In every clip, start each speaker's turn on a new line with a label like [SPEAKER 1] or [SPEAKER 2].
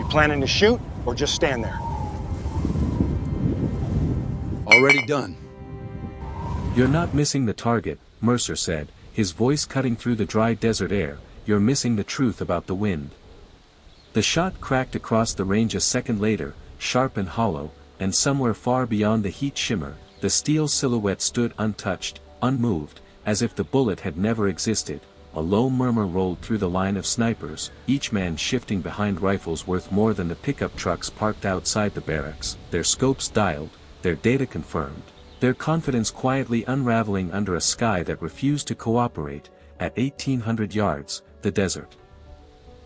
[SPEAKER 1] You planning to shoot, or just stand there?
[SPEAKER 2] Already done.
[SPEAKER 3] You're not missing the target, Mercer said, his voice cutting through the dry desert air. You're missing the truth about the wind. The shot cracked across the range a second later, sharp and hollow, and somewhere far beyond the heat shimmer, the steel silhouette stood untouched, unmoved, as if the bullet had never existed. A low murmur rolled through the line of snipers, each man shifting behind rifles worth more than the pickup trucks parked outside the barracks, their scopes dialed, their data confirmed, their confidence quietly unraveling under a sky that refused to cooperate. At 1,800 yards, the desert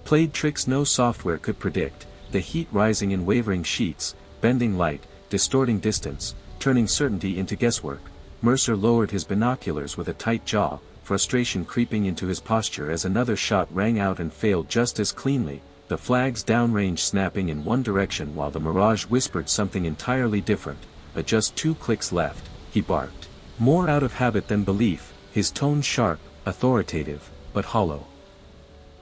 [SPEAKER 3] played tricks no software could predict, the heat rising in wavering sheets, bending light, distorting distance, turning certainty into guesswork. Mercer lowered his binoculars with a tight jaw, frustration creeping into his posture as another shot rang out and failed just as cleanly, the flag's downrange snapping in one direction while the mirage whispered something entirely different. Just 2 clicks left, he barked. More out of habit than belief, his tone sharp, authoritative, but hollow.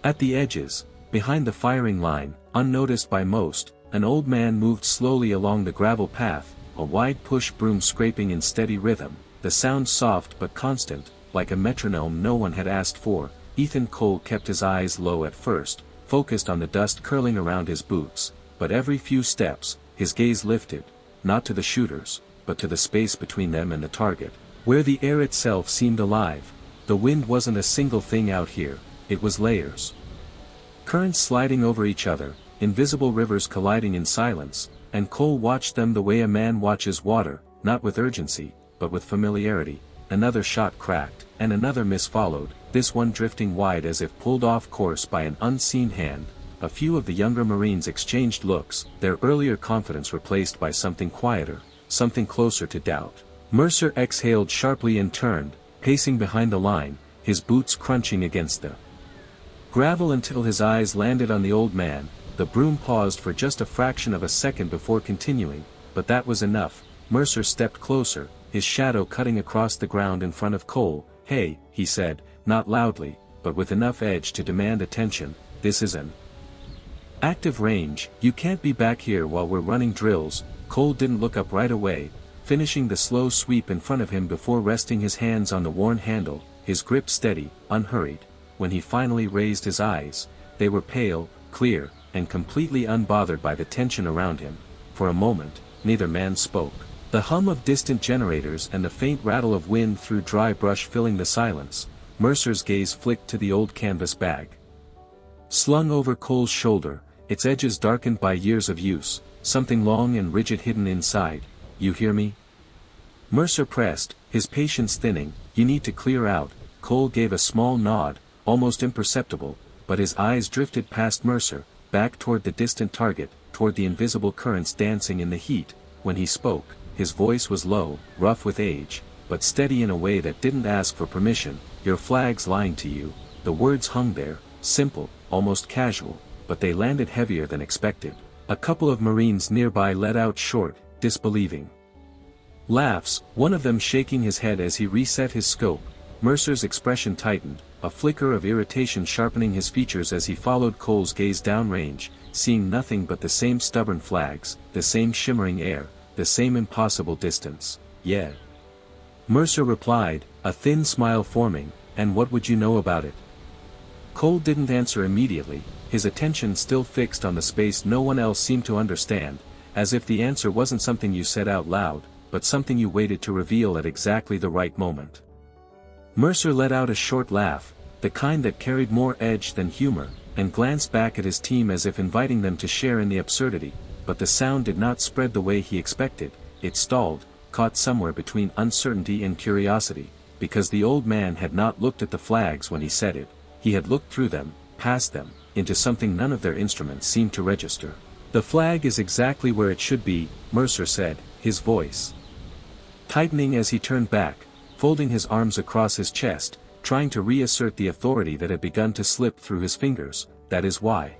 [SPEAKER 3] At the edges, behind the firing line, unnoticed by most, an old man moved slowly along the gravel path, a wide push broom scraping in steady rhythm, the sound soft but constant, like a metronome no one had asked for. Ethan Cole kept his eyes low at first, focused on the dust curling around his boots, but every few steps, his gaze lifted, not to the shooters, but to the space between them and the target, where the air itself seemed alive. The wind wasn't a single thing out here, it was layers. Currents sliding over each other, invisible rivers colliding in silence, and Cole watched them the way a man watches water, not with urgency, but with familiarity. Another shot cracked, and another miss followed, this one drifting wide as if pulled off course by an unseen hand. A few of the younger Marines exchanged looks, their earlier confidence replaced by something quieter, something closer to doubt. Mercer exhaled sharply and turned, pacing behind the line, his boots crunching against the gravel until his eyes landed on the old man. The broom paused for just a fraction of a second before continuing, but that was enough. Mercer stepped closer, his shadow cutting across the ground in front of Cole. "Hey," he said, not loudly, but with enough edge to demand attention, "this is an active range, you can't be back here while we're running drills." Cole didn't look up right away, finishing the slow sweep in front of him before resting his hands on the worn handle, his grip steady, unhurried. When he finally raised his eyes, they were pale, clear, and completely unbothered by the tension around him. For a moment, neither man spoke. The hum of distant generators and the faint rattle of wind through dry brush filling the silence. Mercer's gaze flicked to the old canvas bag slung over Cole's shoulder, its edges darkened by years of use, something long and rigid hidden inside. "You hear me?" Mercer pressed, his patience thinning. "You need to clear out." Cole gave a small nod, almost imperceptible, but his eyes drifted past Mercer, back toward the distant target, toward the invisible currents dancing in the heat. When he spoke, his voice was low, rough with age, but steady in a way that didn't ask for permission. "Your flag's lying to you." The words hung there, simple, almost casual, but they landed heavier than expected. A couple of Marines nearby let out short, disbelieving laughs, one of them shaking his head as he reset his scope. Mercer's expression tightened, a flicker of irritation sharpening his features as he followed Cole's gaze downrange, seeing nothing but the same stubborn flags, the same shimmering air, the same impossible distance. "Yeah," Mercer replied, a thin smile forming. "And what would you know about it?" Cole didn't answer immediately, his attention still fixed on the space no one else seemed to understand, as if the answer wasn't something you said out loud, but something you waited to reveal at exactly the right moment. Mercer let out a short laugh, the kind that carried more edge than humor, and glanced back at his team as if inviting them to share in the absurdity, but the sound did not spread the way he expected. It stalled, caught somewhere between uncertainty and curiosity, because the old man had not looked at the flags when he said it. He had looked through them, past them, into something none of their instruments seemed to register. "The flag is exactly where it should be," Mercer said, his voice tightening as he turned back, folding his arms across his chest, trying to reassert the authority that had begun to slip through his fingers. "That is why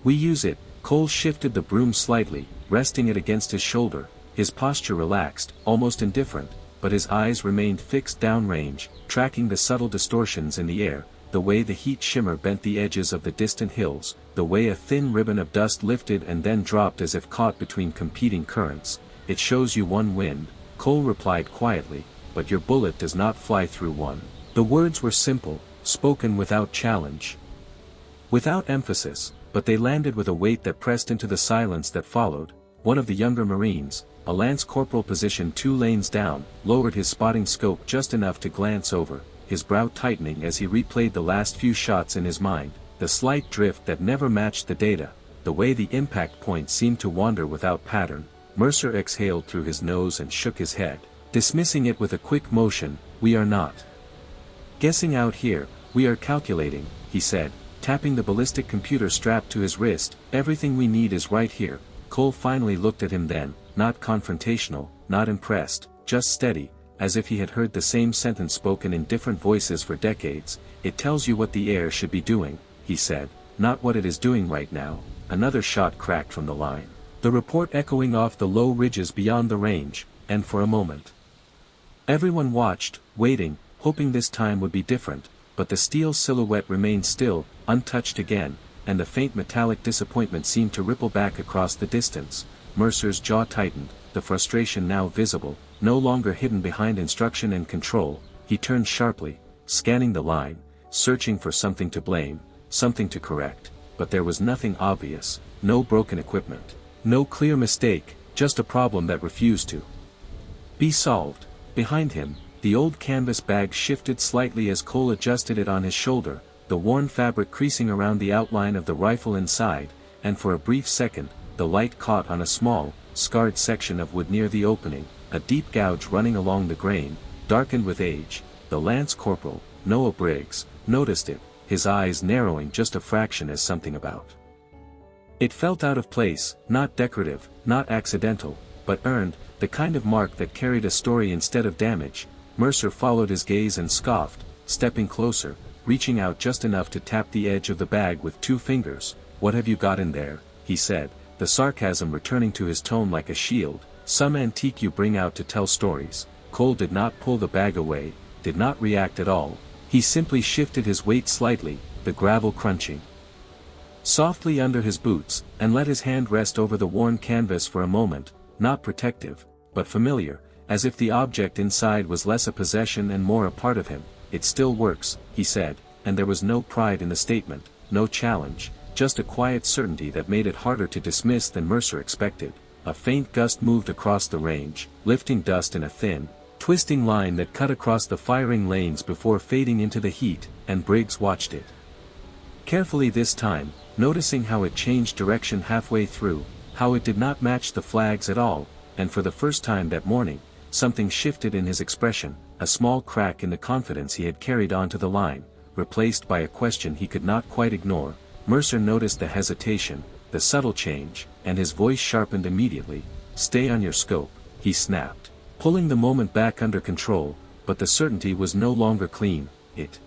[SPEAKER 3] we use it." Cole shifted the broom slightly, resting it against his shoulder, his posture relaxed, almost indifferent, but his eyes remained fixed downrange, tracking the subtle distortions in the air. the way the heat shimmer bent the edges of the distant hills, the way a thin ribbon of dust lifted and then dropped as if caught between competing currents. It shows you one wind, Cole replied quietly, but your bullet does not fly through one. The words were simple, spoken without challenge, without emphasis, but they landed with a weight that pressed into the silence that followed. One of the younger Marines, a lance corporal positioned 2 lanes down, lowered his spotting scope just enough to glance over, his brow tightening as he replayed the last few shots in his mind, the slight drift that never matched the data, the way the impact point seemed to wander without pattern. Mercer exhaled through his nose and shook his head, dismissing it with a quick motion. "We are not guessing out here, we are calculating," he said, tapping the ballistic computer strapped to his wrist. "Everything we need is right here." Cole finally looked at him then, not confrontational, not impressed, just steady, as if he had heard the same sentence spoken in different voices for decades. "It tells you what the air should be doing," he said, "not what it is doing right now." Another shot cracked from the line, the report echoing off the low ridges beyond the range, and for a moment everyone watched, waiting, hoping this time would be different, but the steel silhouette remained still, untouched again, and the faint metallic disappointment seemed to ripple back across the distance. Mercer's jaw tightened, the frustration now visible, no longer hidden behind instruction and control. He turned sharply, scanning the line, searching for something to blame, something to correct, but there was nothing obvious, no broken equipment, no clear mistake, just a problem that refused to be solved. Behind him, the old canvas bag shifted slightly as Cole adjusted it on his shoulder, the worn fabric creasing around the outline of the rifle inside, and for a brief second, the light caught on a small, scarred section of wood near the opening, a deep gouge running along the grain, darkened with age. The lance corporal, Noah Briggs, noticed it, his eyes narrowing just a fraction as something about it felt out of place, not decorative, not accidental, but earned, the kind of mark that carried a story instead of damage. Mercer followed his gaze and scoffed, stepping closer, reaching out just enough to tap the edge of the bag with 2 fingers. "What have you got in there?" he said, the sarcasm returning to his tone like a shield. "Some antique you bring out to tell stories." Cole did not pull the bag away, did not react at all. He simply shifted his weight slightly, the gravel crunching softly under his boots, and let his hand rest over the worn canvas for a moment, not protective, but familiar, as if the object inside was less a possession and more a part of him. "It still works," he said, and there was no pride in the statement, no challenge, just a quiet certainty that made it harder to dismiss than Mercer expected. A faint gust moved across the range, lifting dust in a thin, twisting line that cut across the firing lanes before fading into the heat, and Briggs watched it carefully this time, noticing how it changed direction halfway through, how it did not match the flags at all, and for the first time that morning, something shifted in his expression, a small crack in the confidence he had carried onto the line, replaced by a question he could not quite ignore. Mercer noticed the hesitation, the subtle change, and his voice sharpened immediately. "Stay on your scope," he snapped, pulling the moment back under control, but the certainty was no longer clean, it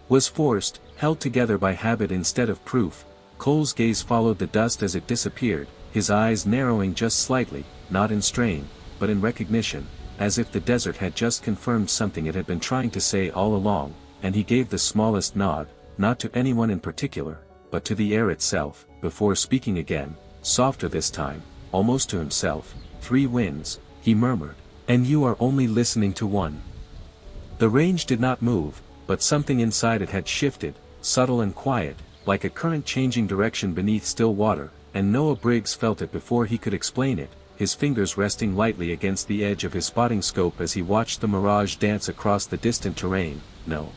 [SPEAKER 3] was forced, held together by habit instead of proof. Cole's gaze followed the dust as it disappeared, his eyes narrowing just slightly, not in strain, but in recognition, as if the desert had just confirmed something it had been trying to say all along, and he gave the smallest nod, not to anyone in particular, but to the air itself, before speaking again, softer this time, almost to himself. "3 winds," he murmured, "and you are only listening to one." The range did not move, but something inside it had shifted, subtle and quiet, like a current changing direction beneath still water, and Noah Briggs felt it before he could explain it, his fingers resting lightly against the edge of his spotting scope as he watched the mirage dance across the distant terrain, no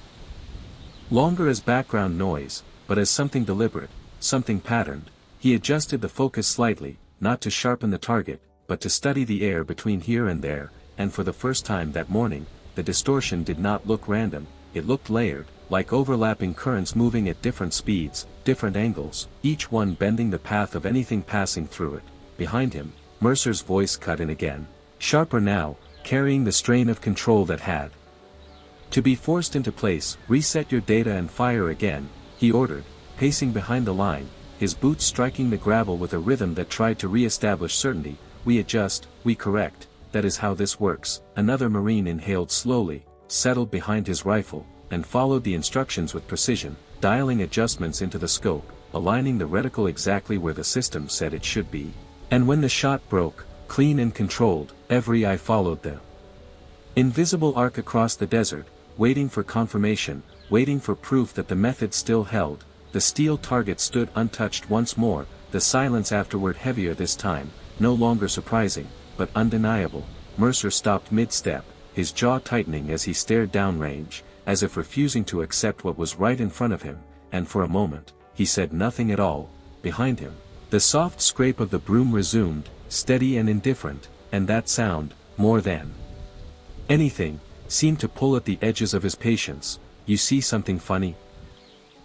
[SPEAKER 3] longer as background noise, but as something deliberate, something patterned. He adjusted the focus slightly, not to sharpen the target, but to study the air between here and there, and for the first time that morning, the distortion did not look random, it looked layered, like overlapping currents moving at different speeds, different angles, each one bending the path of anything passing through it. Behind him, Mercer's voice cut in again, sharper now, carrying the strain of control that had to be forced into place. "Reset your data and fire again," he ordered, pacing behind the line, his boots striking the gravel with a rhythm that tried to re-establish certainty. "We adjust, we correct, that is how this works." Another Marine inhaled slowly, settled behind his rifle, and followed the instructions with precision, dialing adjustments into the scope, aligning the reticle exactly where the system said it should be. And when the shot broke, clean and controlled, every eye followed the invisible arc across the desert, waiting for confirmation, waiting for proof that the method still held. The steel target stood untouched once more, the silence afterward heavier this time, no longer surprising, but undeniable. Mercer stopped mid-step, his jaw tightening as he stared downrange, as if refusing to accept what was right in front of him, and for a moment, he said nothing at all. Behind him, the soft scrape of the broom resumed, steady and indifferent, and that sound, more than anything, seemed to pull at the edges of his patience. "You see something funny?"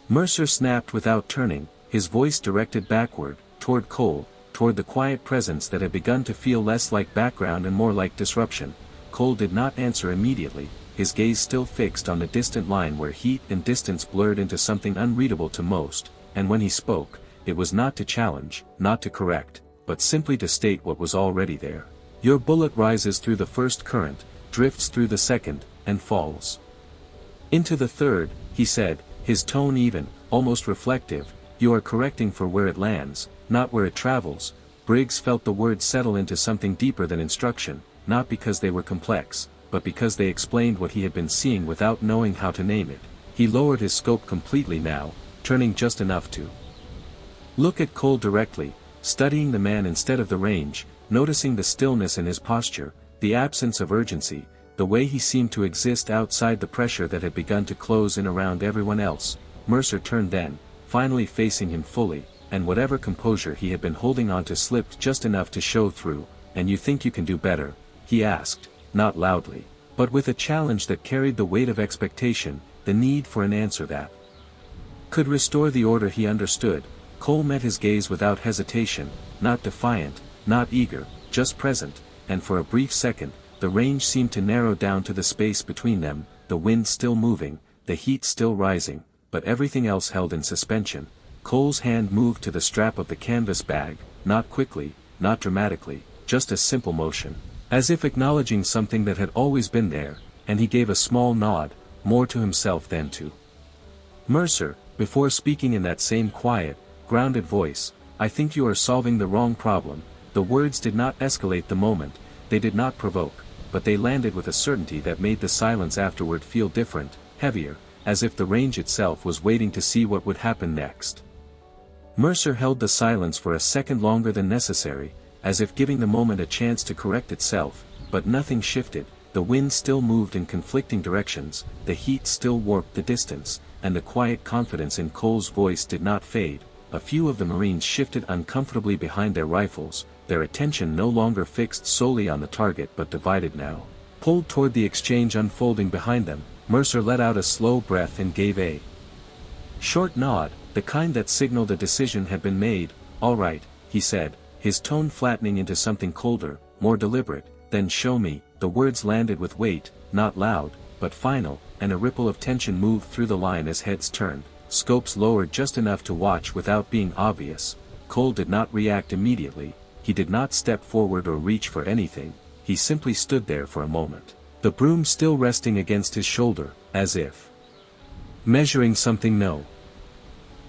[SPEAKER 3] Mercer snapped without turning, his voice directed backward, toward Cole, toward the quiet presence that had begun to feel less like background and more like disruption. Cole did not answer immediately, his gaze still fixed on the distant line where heat and distance blurred into something unreadable to most, and when he spoke, it was not to challenge, not to correct, but simply to state what was already there. "Your bullet rises through the first current, drifts through the second, and falls into the third," he said, his tone even, almost reflective. "You are correcting for where it lands, not where it travels." Briggs felt the words settle into something deeper than instruction, not because they were complex, but because they explained what he had been seeing without knowing how to name it. He lowered his scope completely now, turning just enough to look at Cole directly, studying the man instead of the range, noticing the stillness in his posture, the absence of urgency, the way he seemed to exist outside the pressure that had begun to close in around everyone else. Mercer turned then, finally facing him fully, and whatever composure he had been holding on to slipped just enough to show through. "And you think you can do better?" he asked, not loudly, but with a challenge that carried the weight of expectation, the need for an answer that could restore the order he understood. Cole met his gaze without hesitation, not defiant, not eager, just present, and for a brief second, the range seemed to narrow down to the space between them, the wind still moving, the heat still rising, but everything else held in suspension. Cole's hand moved to the strap of the canvas bag, not quickly, not dramatically, just a simple motion, as if acknowledging something that had always been there, and he gave a small nod, more to himself than to Mercer, before speaking in that same quiet, grounded voice. "I think you are solving the wrong problem." The words did not escalate the moment, they did not provoke, but they landed with a certainty that made the silence afterward feel different, heavier, as if the range itself was waiting to see what would happen next. Mercer held the silence for a second longer than necessary, as if giving the moment a chance to correct itself, but nothing shifted. The wind still moved in conflicting directions, the heat still warped the distance, and the quiet confidence in Cole's voice did not fade. A few of the Marines shifted uncomfortably behind their rifles, their attention no longer fixed solely on the target but divided now, pulled toward the exchange unfolding behind them. Mercer let out a slow breath and gave a short nod, the kind that signaled a decision had been made. "All right," he said, his tone flattening into something colder, more deliberate. "Then show me." The words landed with weight, not loud, but final, and a ripple of tension moved through the line as heads turned, scopes lowered just enough to watch without being obvious. Cole did not react immediately, he did not step forward or reach for anything, he simply stood there for a moment, the broom still resting against his shoulder, as if measuring something no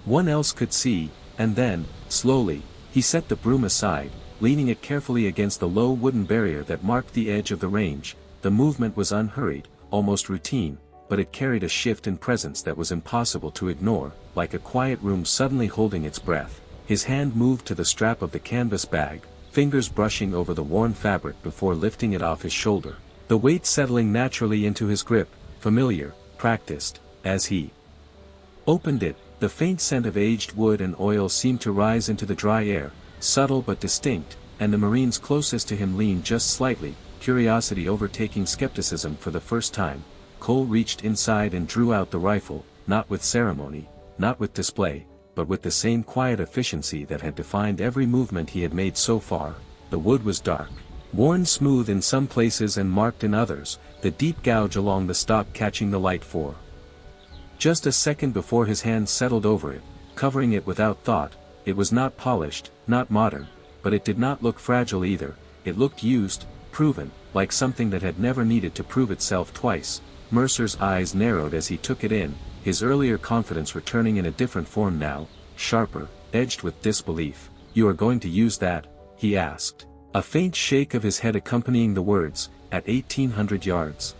[SPEAKER 3] one else could see, and then, slowly, he set the broom aside, leaning it carefully against the low wooden barrier that marked the edge of the range. The movement was unhurried, almost routine, but it carried a shift in presence that was impossible to ignore, like a quiet room suddenly holding its breath. His hand moved to the strap of the canvas bag, fingers brushing over the worn fabric before lifting it off his shoulder, the weight settling naturally into his grip, familiar, practiced. As he opened it, the faint scent of aged wood and oil seemed to rise into the dry air, subtle but distinct, and the Marines closest to him leaned just slightly, curiosity overtaking skepticism for the first time. Cole reached inside and drew out the rifle, not with ceremony, not with display, but with the same quiet efficiency that had defined every movement he had made so far. The wood was dark, worn smooth in some places and marked in others, the deep gouge along the stock catching the light for just a second before his hand settled over it, covering it without thought. It was not polished, not modern, but it did not look fragile either. It looked used, proven, like something that had never needed to prove itself twice. Mercer's eyes narrowed as he took it in, his earlier confidence returning in a different form now, sharper, edged with disbelief. "You are going to use that?" he asked. A faint shake of his head accompanying the words, "At 1800 yards."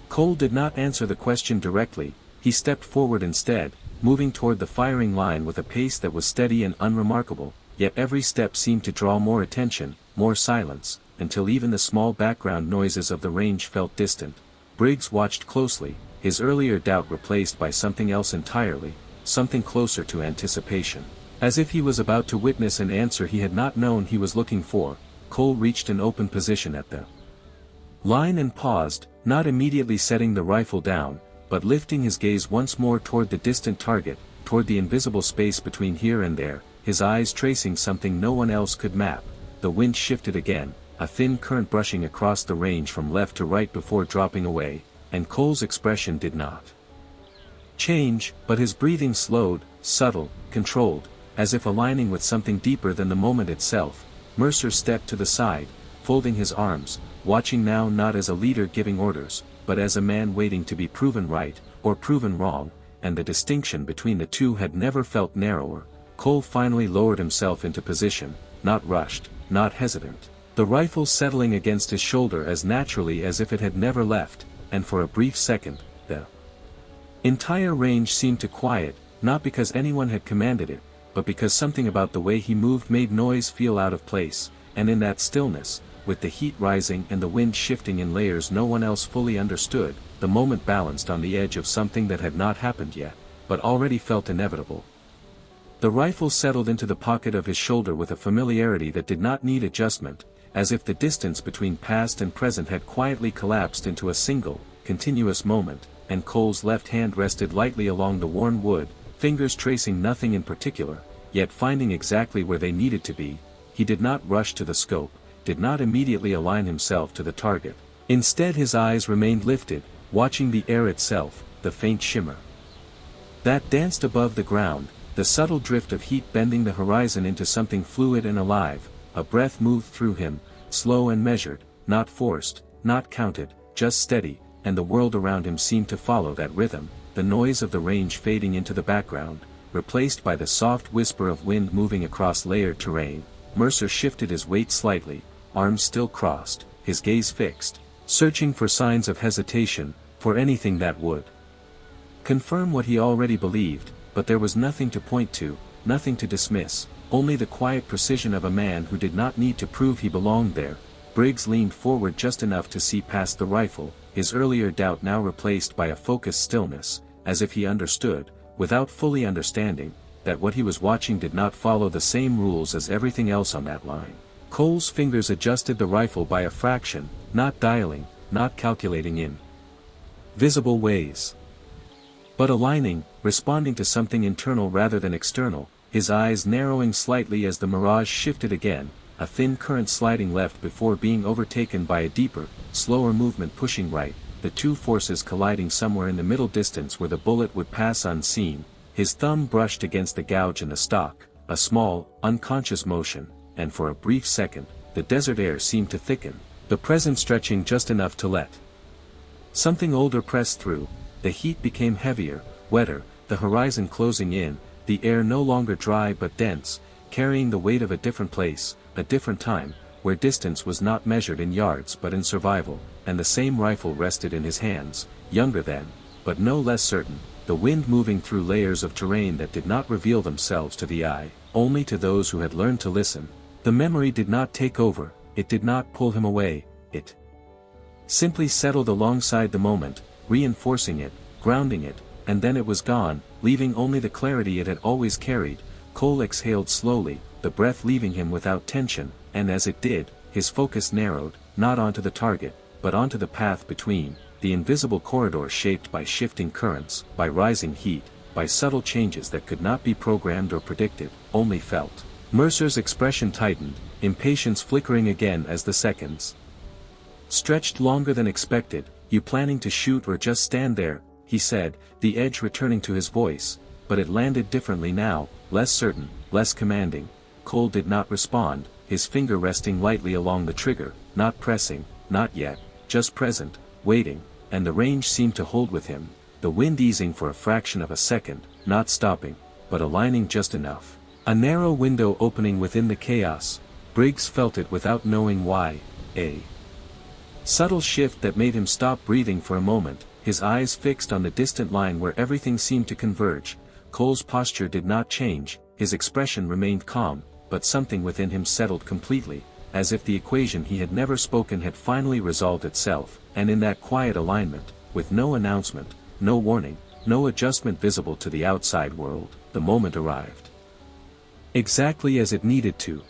[SPEAKER 3] Cole did not answer the question directly, he stepped forward instead, moving toward the firing line with a pace that was steady and unremarkable, yet every step seemed to draw more attention, more silence, until even the small background noises of the range felt distant. Briggs watched closely, his earlier doubt replaced by something else entirely, something closer to anticipation. As if he was about to witness an answer he had not known he was looking for, Cole reached an open position at the line and paused, not immediately setting the rifle down, but lifting his gaze once more toward the distant target, toward the invisible space between here and there, his eyes tracing something no one else could map. The wind shifted again, a thin current brushing across the range from left to right before dropping away, and Cole's expression did not change, but his breathing slowed, subtle, controlled, as if aligning with something deeper than the moment itself. Mercer stepped to the side, folding his arms, watching now not as a leader giving orders, but as a man waiting to be proven right, or proven wrong, and the distinction between the two had never felt narrower. Cole finally lowered himself into position, not rushed, not hesitant, the rifle settling against his shoulder as naturally as if it had never left, and for a brief second, the entire range seemed to quiet, not because anyone had commanded it, but because something about the way he moved made noise feel out of place, and in that stillness, with the heat rising and the wind shifting in layers no one else fully understood, the moment balanced on the edge of something that had not happened yet, but already felt inevitable. The rifle settled into the pocket of his shoulder with a familiarity that did not need adjustment, as if the distance between past and present had quietly collapsed into a single, continuous moment, and Cole's left hand rested lightly along the worn wood, fingers tracing nothing in particular, yet finding exactly where they needed to be. He did not rush to the scope, did not immediately align himself to the target. Instead his eyes remained lifted, watching the air itself, the faint shimmer that danced above the ground, the subtle drift of heat bending the horizon into something fluid and alive. A breath moved through him, slow and measured, not forced, not counted, just steady, and the world around him seemed to follow that rhythm, the noise of the range fading into the background, replaced by the soft whisper of wind moving across layered terrain. Mercer shifted his weight slightly, arms still crossed, his gaze fixed, searching for signs of hesitation, for anything that would confirm what he already believed, but there was nothing to point to, nothing to dismiss, only the quiet precision of a man who did not need to prove he belonged there. Briggs leaned forward just enough to see past the rifle, his earlier doubt now replaced by a focused stillness, as if he understood, without fully understanding, that what he was watching did not follow the same rules as everything else on that line. Cole's fingers adjusted the rifle by a fraction, not dialing, not calculating in visible ways, but aligning, responding to something internal rather than external, his eyes narrowing slightly as the mirage shifted again, a thin current sliding left before being overtaken by a deeper, slower movement pushing right, the two forces colliding somewhere in the middle distance where the bullet would pass unseen. His thumb brushed against the gouge in the stock, a small, unconscious motion, and for a brief second, the desert air seemed to thicken, the present stretching just enough to let something older press through. The heat became heavier, wetter, the horizon closing in, the air no longer dry but dense, carrying the weight of a different place, a different time, where distance was not measured in yards but in survival, and the same rifle rested in his hands, younger then, but no less certain, the wind moving through layers of terrain that did not reveal themselves to the eye, only to those who had learned to listen. The memory did not take over, it did not pull him away, it simply settled alongside the moment, reinforcing it, grounding it, and then it was gone, leaving only the clarity it had always carried. Cole exhaled slowly, the breath leaving him without tension, and as it did, his focus narrowed, not onto the target, but onto the path between, the invisible corridor shaped by shifting currents, by rising heat, by subtle changes that could not be programmed or predicted, only felt. Mercer's expression tightened, impatience flickering again as the seconds stretched longer than expected. "You planning to shoot or just stand there?" he said, the edge returning to his voice, but it landed differently now, less certain, less commanding. Cole did not respond, his finger resting lightly along the trigger, not pressing, not yet, just present, waiting. and the range seemed to hold with him, the wind easing for a fraction of a second, not stopping, but aligning just enough. A narrow window opening within the chaos. Briggs felt it without knowing why. A subtle shift that made him stop breathing for a moment, his eyes fixed on the distant line where everything seemed to converge. Cole's posture did not change, his expression remained calm, but something within him settled completely, as if the equation he had never spoken had finally resolved itself, and in that quiet alignment, with no announcement, no warning, no adjustment visible to the outside world, the moment arrived. Exactly as it needed to.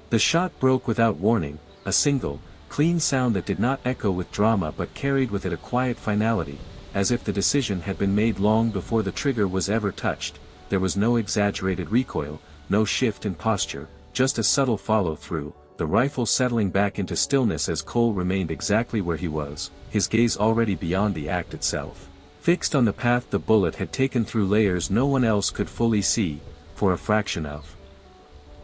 [SPEAKER 3] The shot broke without warning, a single, clean sound that did not echo with drama but carried with it a quiet finality, as if the decision had been made long before the trigger was ever touched. There was no exaggerated recoil, no shift in posture, just a subtle follow-through, the rifle settling back into stillness as Cole remained exactly where he was, his gaze already beyond the act itself, fixed on the path the bullet had taken through layers no one else could fully see. For a fraction of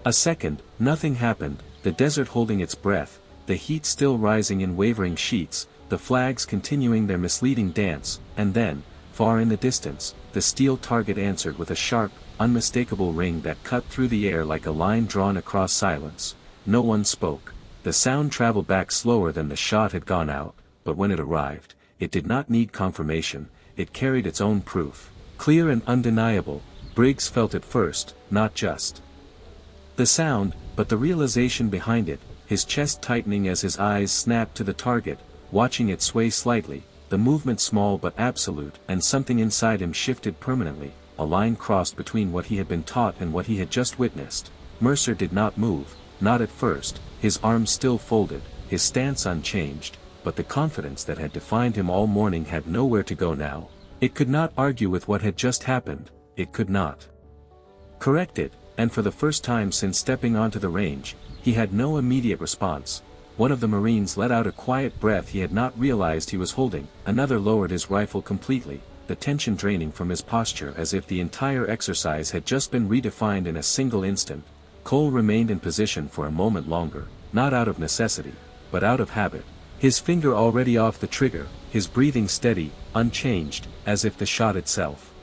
[SPEAKER 3] a second, nothing happened, the desert holding its breath, the heat still rising in wavering sheets, the flags continuing their misleading dance, and then, far in the distance, the steel target answered with a sharp, unmistakable ring that cut through the air like a line drawn across silence. No one spoke. The sound traveled back slower than the shot had gone out, but when it arrived, it did not need confirmation, it carried its own proof. Clear and undeniable. Briggs felt it first, not just the sound, but the realization behind it, his chest tightening as his eyes snapped to the target, watching it sway slightly, the movement small but absolute, and something inside him shifted permanently, a line crossed between what he had been taught and what he had just witnessed. Mercer did not move, not at first, his arms still folded, his stance unchanged, but the confidence that had defined him all morning had nowhere to go now. It could not argue with what had just happened, it could not correct it, and for the first time since stepping onto the range, he had no immediate response. One of the Marines let out a quiet breath he had not realized he was holding, another lowered his rifle completely, the tension draining from his posture as if the entire exercise had just been redefined in a single instant. Cole remained in position for a moment longer, not out of necessity, but out of habit, his finger already off the trigger, his breathing steady, unchanged, as if the shot itself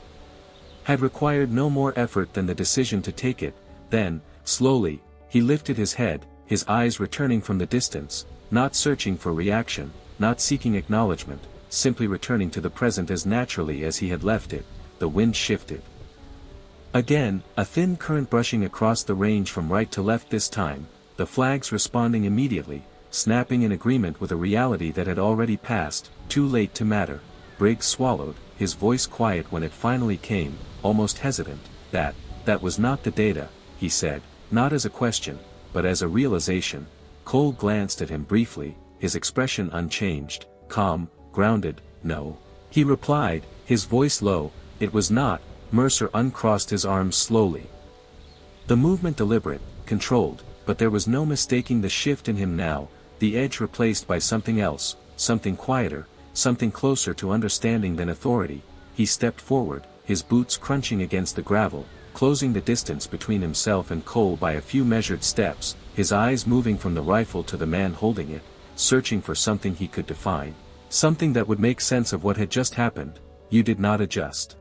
[SPEAKER 3] had required no more effort than the decision to take it. Then, slowly, he lifted his head, his eyes returning from the distance, not searching for reaction, not seeking acknowledgement, simply returning to the present as naturally as he had left it. The wind shifted again, a thin current brushing across the range from right to left this time, the flags responding immediately, snapping in agreement with a reality that had already passed, too late to matter. Briggs swallowed, his voice quiet when it finally came, almost hesitant. That was not the data, he said, not as a question, but as a realization. Cole glanced at him briefly, his expression unchanged, calm, grounded. No, he replied, his voice low, it was not. Mercer uncrossed his arms slowly. The movement deliberate, controlled, but there was no mistaking the shift in him now, the edge replaced by something else, something quieter, something closer to understanding than authority. He stepped forward, his boots crunching against the gravel, closing the distance between himself and Cole by a few measured steps, his eyes moving from the rifle to the man holding it, searching for something he could define, something that would make sense of what had just happened. You did not adjust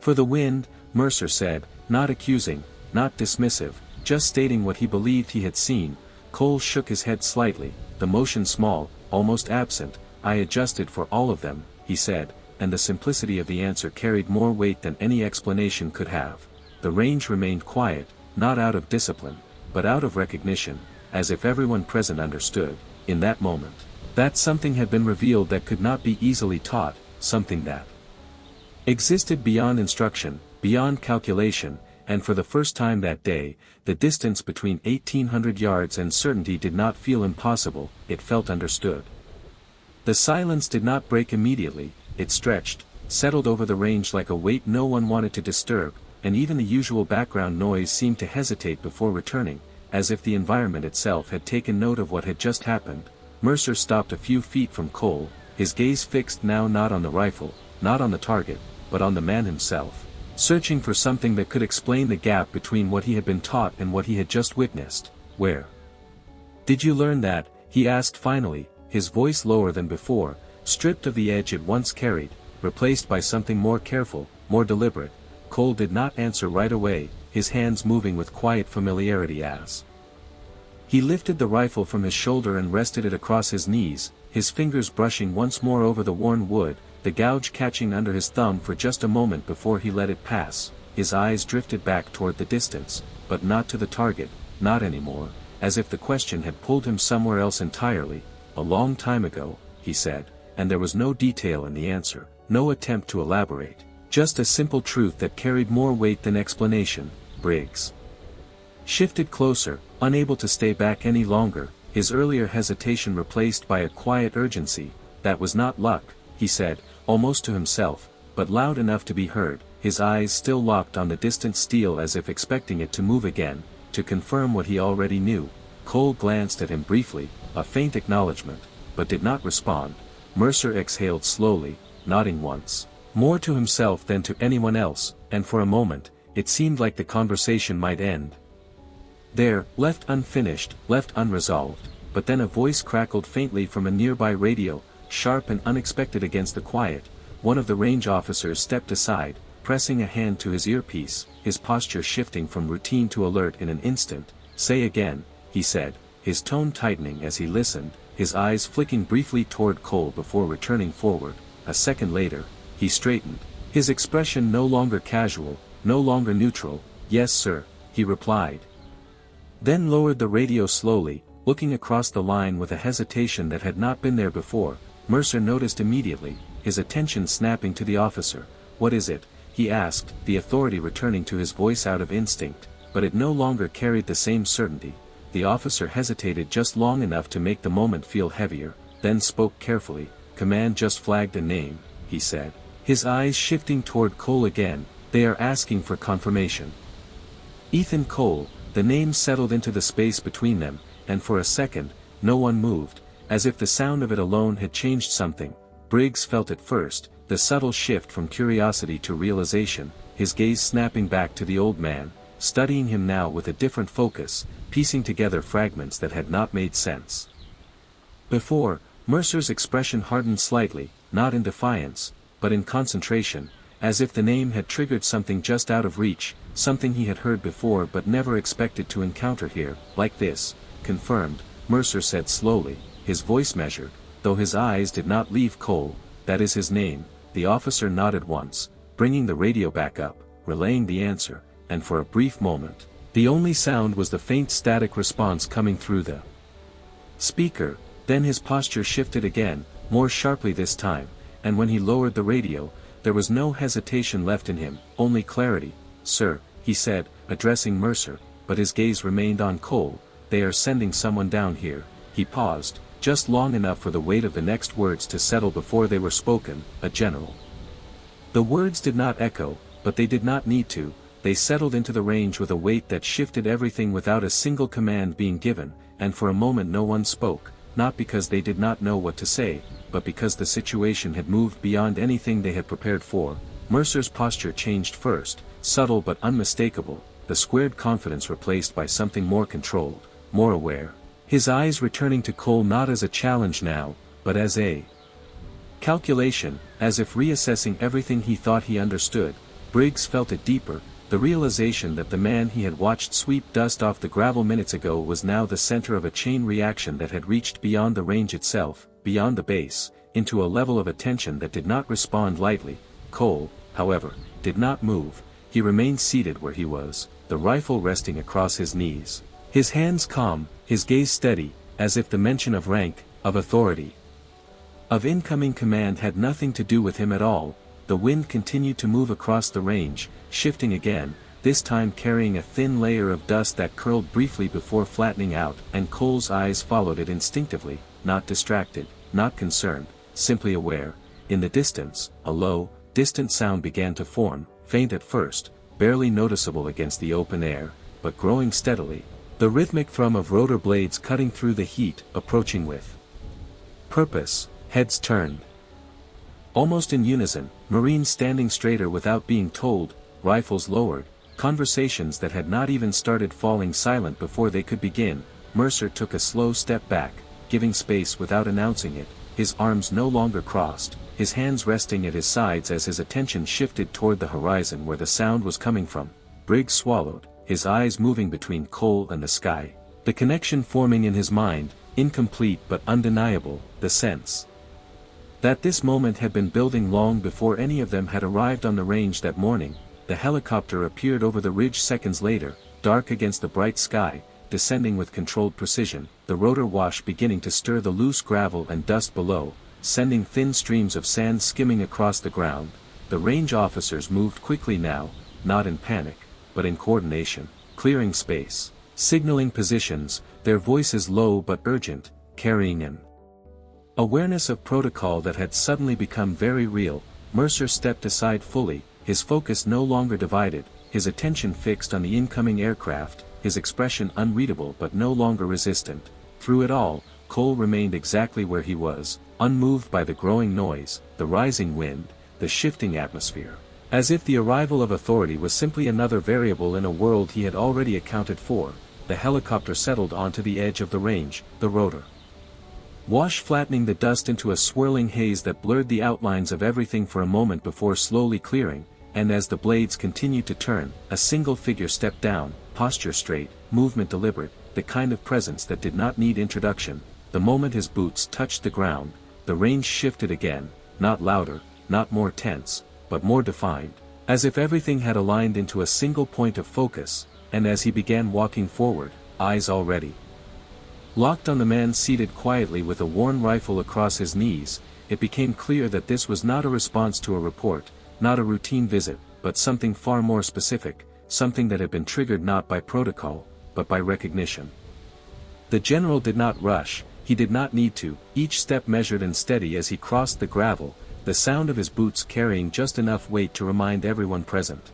[SPEAKER 3] for the wind, Mercer said, not accusing, not dismissive, just stating what he believed he had seen. Cole shook his head slightly, the motion small, almost absent. I adjusted for all of them, he said, and the simplicity of the answer carried more weight than any explanation could have. The range remained quiet, not out of discipline, but out of recognition, as if everyone present understood, in that moment, that something had been revealed that could not be easily taught, something that existed beyond instruction, beyond calculation, and for the first time that day, the distance between 1,800 yards and certainty did not feel impossible, it felt understood. The silence did not break immediately, it stretched, settled over the range like a weight no one wanted to disturb, and even the usual background noise seemed to hesitate before returning, as if the environment itself had taken note of what had just happened. Mercer stopped a few feet from Cole, his gaze fixed now not on the rifle, not on the target, but on the man himself, searching for something that could explain the gap between what he had been taught and what he had just witnessed. Where did you learn that? He asked finally, his voice lower than before, Stripped of the edge it once carried, replaced by something more careful, more deliberate, Cole did not answer right away, his hands moving with quiet familiarity as he lifted the rifle from his shoulder and rested it across his knees, his fingers brushing once more over the worn wood, the gouge catching under his thumb for just a moment before he let it pass. His eyes drifted back toward the distance, but not to the target, not anymore, as if the question had pulled him somewhere else entirely. A long time ago, he said, and there was no detail in the answer, no attempt to elaborate, just a simple truth that carried more weight than explanation. Briggs shifted closer, unable to stay back any longer, his earlier hesitation replaced by a quiet urgency. That was not luck, he said, almost to himself, but loud enough to be heard, his eyes still locked on the distant steel as if expecting it to move again, to confirm what he already knew. Cole glanced at him briefly, a faint acknowledgement, but did not respond. Mercer exhaled slowly, nodding once more to himself than to anyone else, and for a moment, it seemed like the conversation might end there, left unfinished, left unresolved. But then a voice crackled faintly from a nearby radio, sharp and unexpected against the quiet. One of the range officers stepped aside, pressing a hand to his earpiece, his posture shifting from routine to alert in an instant. "Say again," he said, his tone tightening as he listened, his eyes flicking briefly toward Cole before returning forward. A second later, he straightened, his expression no longer casual, no longer neutral. "Yes, sir," he replied. Then lowered the radio slowly, looking across the line with a hesitation that had not been there before. Mercer noticed immediately, his attention snapping to the officer. "What is it?" he asked, the authority returning to his voice out of instinct, but it no longer carried the same certainty. The officer hesitated just long enough to make the moment feel heavier, then spoke carefully. "Command just flagged a name," he said, his eyes shifting toward Cole again. "They are asking for confirmation." Ethan Cole. The name settled into the space between them, and for a second, no one moved, as if the sound of it alone had changed something. Briggs felt it first, the subtle shift from curiosity to realization, his gaze snapping back to the old man, studying him now with a different focus, piecing together fragments that had not made sense before. Mercer's expression hardened slightly, not in defiance, but in concentration, as if the name had triggered something just out of reach, something he had heard before but never expected to encounter here. "Like this." "Confirmed," Mercer said slowly, his voice measured, though his eyes did not leave Cole. "That is his name." The officer nodded once, bringing the radio back up, relaying the answer, and for a brief moment, the only sound was the faint static response coming through the speaker. Then his posture shifted again, more sharply this time, and when he lowered the radio, there was no hesitation left in him, only clarity. "Sir," he said, addressing Mercer, but his gaze remained on Cole. "They are sending someone down here." He paused, just long enough for the weight of the next words to settle before they were spoken. "A general." The words did not echo, but they did not need to. They settled into the range with a weight that shifted everything without a single command being given, and for a moment no one spoke, not because they did not know what to say, but because the situation had moved beyond anything they had prepared for. Mercer's posture changed first, subtle but unmistakable, the squared confidence replaced by something more controlled, more aware. His eyes returning to Cole not as a challenge now, but as a calculation, as if reassessing everything he thought he understood. Briggs felt it deeper, the realization that the man he had watched sweep dust off the gravel minutes ago was now the center of a chain reaction that had reached beyond the range itself, beyond the base, into a level of attention that did not respond lightly. Cole, however, did not move. He remained seated where he was, the rifle resting across his knees, his hands calm, his gaze steady, as if the mention of rank, of authority, of incoming command had nothing to do with him at all. The wind continued to move across the range, shifting again, this time carrying a thin layer of dust that curled briefly before flattening out, and Cole's eyes followed it instinctively, not distracted, not concerned, simply aware. In the distance, a low, distant sound began to form, faint at first, barely noticeable against the open air, but growing steadily, the rhythmic thrum of rotor blades cutting through the heat, approaching with purpose. Heads turned. Almost in unison, Marines standing straighter without being told, rifles lowered, conversations that had not even started falling silent before they could begin. Mercer took a slow step back, giving space without announcing it, his arms no longer crossed, his hands resting at his sides as his attention shifted toward the horizon where the sound was coming from. Briggs swallowed, his eyes moving between Cole and the sky. The connection forming in his mind, incomplete but undeniable, the sense that this moment had been building long before any of them had arrived on the range that morning. The helicopter appeared over the ridge seconds later, dark against the bright sky, descending with controlled precision, the rotor wash beginning to stir the loose gravel and dust below, sending thin streams of sand skimming across the ground. The range officers moved quickly now, not in panic, but in coordination, clearing space, signaling positions, their voices low but urgent, carrying an awareness of protocol that had suddenly become very real. Mercer stepped aside fully, his focus no longer divided, his attention fixed on the incoming aircraft, his expression unreadable but no longer resistant. Through it all, Cole remained exactly where he was, unmoved by the growing noise, the rising wind, the shifting atmosphere. As if the arrival of authority was simply another variable in a world he had already accounted for, the helicopter settled onto the edge of the range, the rotor wash flattening the dust into a swirling haze that blurred the outlines of everything for a moment before slowly clearing, and as the blades continued to turn, a single figure stepped down, posture straight, movement deliberate, the kind of presence that did not need introduction. The moment his boots touched the ground, the range shifted again, not louder, not more tense, but more defined, as if everything had aligned into a single point of focus, and as he began walking forward, eyes already locked on the man seated quietly with a worn rifle across his knees, it became clear that this was not a response to a report, not a routine visit, but something far more specific, something that had been triggered not by protocol, but by recognition. The general did not rush, he did not need to, each step measured and steady as he crossed the gravel, the sound of his boots carrying just enough weight to remind everyone present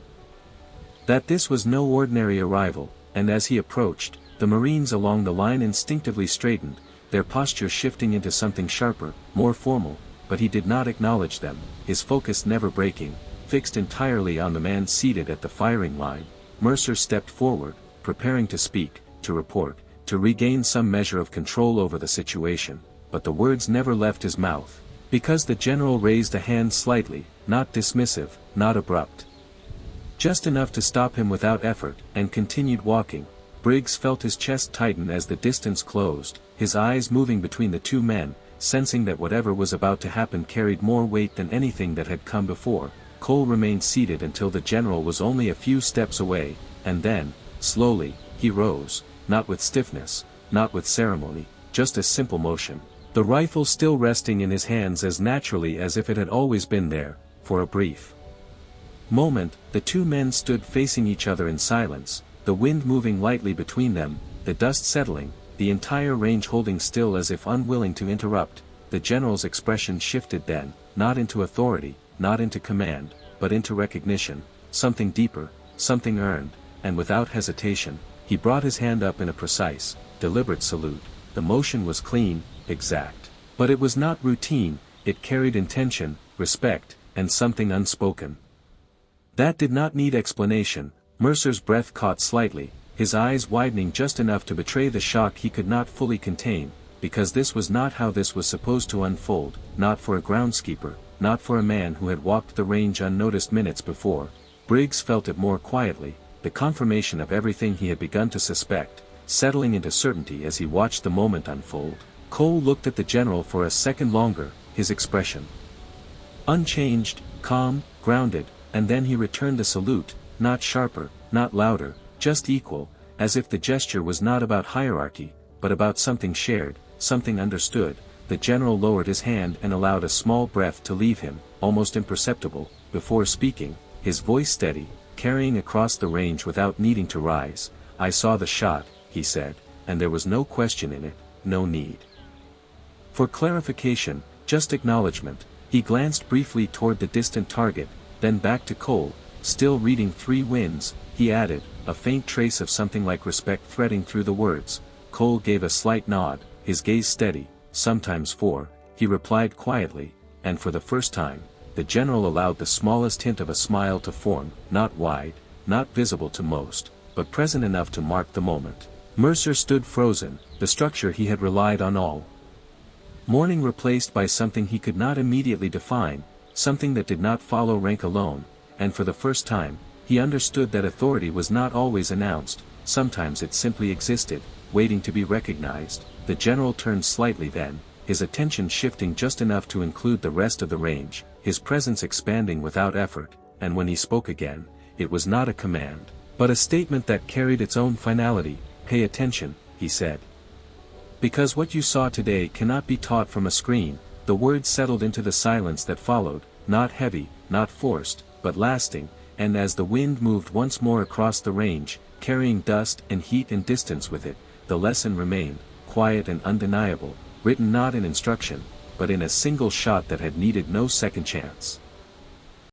[SPEAKER 3] that this was no ordinary arrival. And as he approached, the Marines along the line instinctively straightened, their posture shifting into something sharper, more formal, but he did not acknowledge them, his focus never breaking, fixed entirely on the man seated at the firing line. Mercer stepped forward, preparing to speak, to report, to regain some measure of control over the situation, but the words never left his mouth, because the general raised a hand slightly, not dismissive, not abrupt, just enough to stop him without effort, and continued walking. Briggs felt his chest tighten as the distance closed, his eyes moving between the two men, sensing that whatever was about to happen carried more weight than anything that had come before. Cole remained seated until the general was only a few steps away, and then, slowly, he rose, not with stiffness, not with ceremony, just a simple motion, the rifle still resting in his hands as naturally as if it had always been there. For a brief moment, the two men stood facing each other in silence, the wind moving lightly between them, the dust settling, the entire range holding still as if unwilling to interrupt. The general's expression shifted then, not into authority, not into command, but into recognition, something deeper, something earned, and without hesitation, he brought his hand up in a precise, deliberate salute. The motion was clean, exact. But it was not routine, it carried intention, respect, and something unspoken that did not need explanation. Mercer's breath caught slightly, his eyes widening just enough to betray the shock he could not fully contain, because this was not how this was supposed to unfold, not for a groundskeeper, not for a man who had walked the range unnoticed minutes before. Briggs felt it more quietly, the confirmation of everything he had begun to suspect, settling into certainty as he watched the moment unfold. Cole looked at the general for a second longer, his expression unchanged, calm, grounded, and then he returned the salute, not sharper, not louder, just equal, as if the gesture was not about hierarchy, but about something shared, something understood. The general lowered his hand and allowed a small breath to leave him, almost imperceptible, before speaking, his voice steady, carrying across the range without needing to rise. "I saw the shot," he said, and there was no question in it, no need for clarification, just acknowledgement. He glanced briefly toward the distant target, then back to Cole, still reading three winds. He added, a faint trace of something like respect threading through the words. Cole gave a slight nod, his gaze steady. "Sometimes four," he replied quietly, and for the first time, the general allowed the smallest hint of a smile to form, not wide, not visible to most, but present enough to mark the moment. Mercer stood frozen, the structure he had relied on all Mourning replaced by something he could not immediately define, something that did not follow rank alone, and for the first time, he understood that authority was not always announced, sometimes it simply existed, waiting to be recognized. The general turned slightly then, his attention shifting just enough to include the rest of the range, his presence expanding without effort, and when he spoke again, it was not a command, but a statement that carried its own finality. "Pay attention," he said. "Because what you saw today cannot be taught from a screen." The words settled into the silence that followed, not heavy, not forced, but lasting, and as the wind moved once more across the range, carrying dust and heat and distance with it, the lesson remained, quiet and undeniable, written not in instruction, but in a single shot that had needed no second chance.